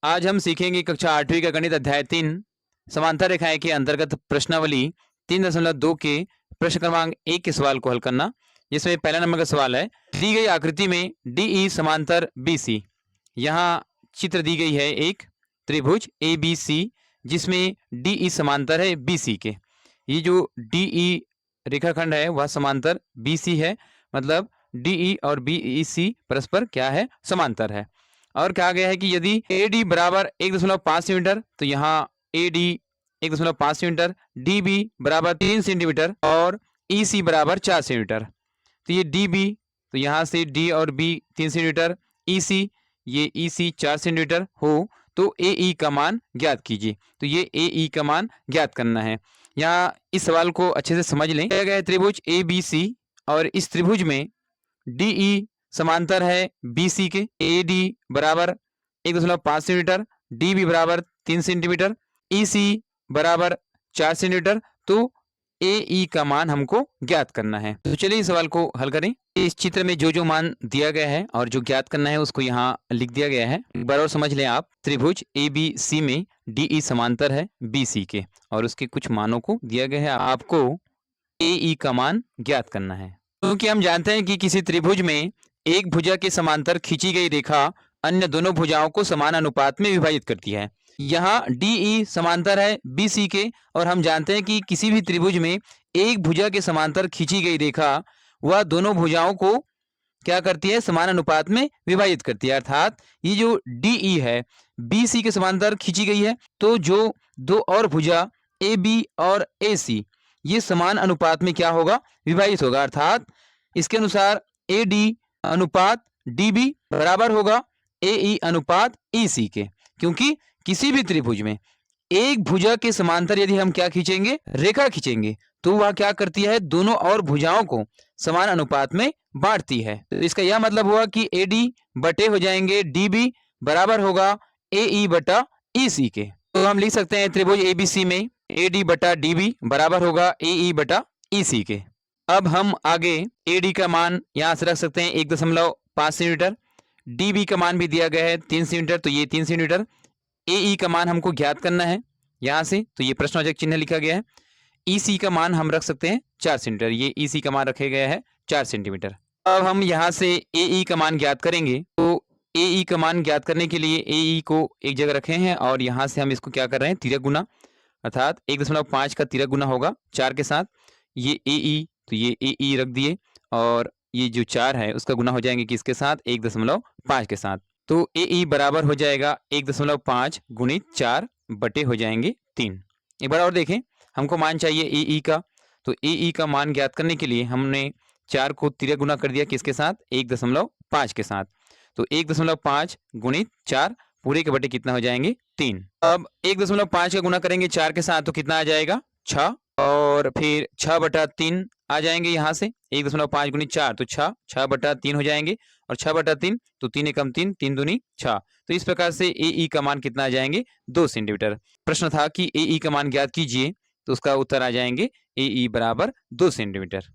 आज हम सीखेंगे कक्षा 8वीं का गणित अध्याय 3 समांतर रेखाएं के अंतर्गत प्रश्नावली 3.2 के प्रश्न क्रमांक 1 के सवाल को हल करना। जिसमें पहला नंबर का सवाल है, दी गई आकृति में डीई समांतर बीसी। यहाँ चित्र दी गई है एक त्रिभुज ABC जिसमें डीई समांतर है बीसी के। ये जो डीई रेखाखंड है वह समांतर बीसी है, मतलब डीई और बीसी परस्पर क्या है, समांतर है। और कहा गया है कि यदि AD बराबर 1.5 सेंटीमीटर तो यहाँ AD 1.5 सेंटीमीटर, DB बराबर 3 सेंटीमीटर और EC बराबर 4 सेंटीमीटर। तो ये DB, तो यहाँ से D और B 3 सेंटीमीटर, EC ये EC 4 सेंटीमीटर हो तो AE का मान ज्ञात कीजिए। तो ये AE का मान ज्ञात करना है। यहाँ इस सवाल को अच्छे से समझ लें। दिया गया है त्रिभुज ABC और इस त्रिभुज में DE समांतर है BC के। AD बराबर 1.5 सेंटीमीटर, DB बराबर 3 सेंटीमीटर, EC बराबर 4 सेंटीमीटर। तो AE का मान हमको ज्ञात करना है। तो चलिए इस सवाल को हल करें। इस चित्र में जो जो मान दिया गया है और जो ज्ञात करना है उसको यहाँ लिख दिया गया है। एक बार और समझ लें आप। त्रिभुज ABC में DE समांतर है BC के और उसके कुछ मानों को दिया गया है। आपको AE का मान ज्ञात करना है। क्योंकि हम जानते हैं कि किसी त्रिभुज में एक भुजा के समांतर खींची गई रेखा अन्य दोनों भुजाओं को समान अनुपात में विभाजित करती है। यहाँ DE समांतर है BC के और हम जानते हैं कि किसी भी त्रिभुज में एक भुजा के समांतर खींची गई रेखा वह दोनों भुजाओं को क्या करती है, समान अनुपात में विभाजित करती है। अर्थात ये जो DE है BC के समांतर खींची गई है तो जो दो और भुजा AB और AC ये समान अनुपात में क्या होगा, विभाजित होगा। अर्थात इसके अनुसार AD अनुपात DB बराबर होगा AE अनुपात EC के। क्योंकि किसी भी त्रिभुज में एक भुजा के समांतर यदि हम क्या खींचेंगे, रेखा खींचेंगे, तो वह क्या करती है, दोनों और भुजाओं को समान अनुपात में बांटती है। तो इसका यह मतलब हुआ कि AD बटे हो जाएंगे DB बराबर होगा AE बटा EC के। तो हम लिख सकते हैं त्रिभुज ABC में AD बटा DB बराबर होगा AE बटा EC के। अब हम आगे AD का मान यहाँ से रख सकते हैं 1.5 सेंटीमीटर, DB का मान भी दिया गया है 3 सेंटीमीटर, तो ये 3 सेंटीमीटर। AE का मान हमको ज्ञात करना है यहाँ से, तो ये प्रश्नवाचक चिन्ह लिखा गया है। EC का मान हम रख सकते हैं 4 सेंटीमीटर, ये EC का मान रखा गया है 4 सेंटीमीटर। अब हम यहाँ से AE का मान ज्ञात करेंगे। तो AE का मान ज्ञात करने के लिए AE को एक जगह रखे हैं और यहाँ से हम इसको क्या कर रहे हैं, तिर्यक गुना, अर्थात 1.5 का तिर्यक गुना होगा 4 के साथ। ये AE, तो ये AE रख दिए और ये जो 4 है उसका गुना हो जाएंगे किसके साथ, 1.5 के साथ। तो AE बराबर हो जाएगा 1.5 गुणित 4 बटे हो जाएंगे 3। एक बार और देखें, हमको मान चाहिए AE का। तो AE का मान ज्ञात करने के लिए हमने 4 को तिर्यक गुना कर दिया किसके साथ, 1.5 के साथ। तो 1.5 गुणित 4 पूरे के बटे कितना हो जाएंगे, 3। अब 1.5 का गुना करेंगे 4 के साथ तो कितना आ जाएगा, 6, और फिर 6 बटा 3 आ जाएंगे यहाँ से। 1.5 गुणित 4 तो 6 बटा 3 हो जाएंगे और 6 बटा 3 तो 3 एकम 3, 3 दूनी 6। तो इस प्रकार से AE का मान कितना आ जाएंगे, 2 सेंटीमीटर। प्रश्न था कि AE का मान ज्ञात कीजिए, तो उसका उत्तर आ जाएंगे AE बराबर 2 सेंटीमीटर।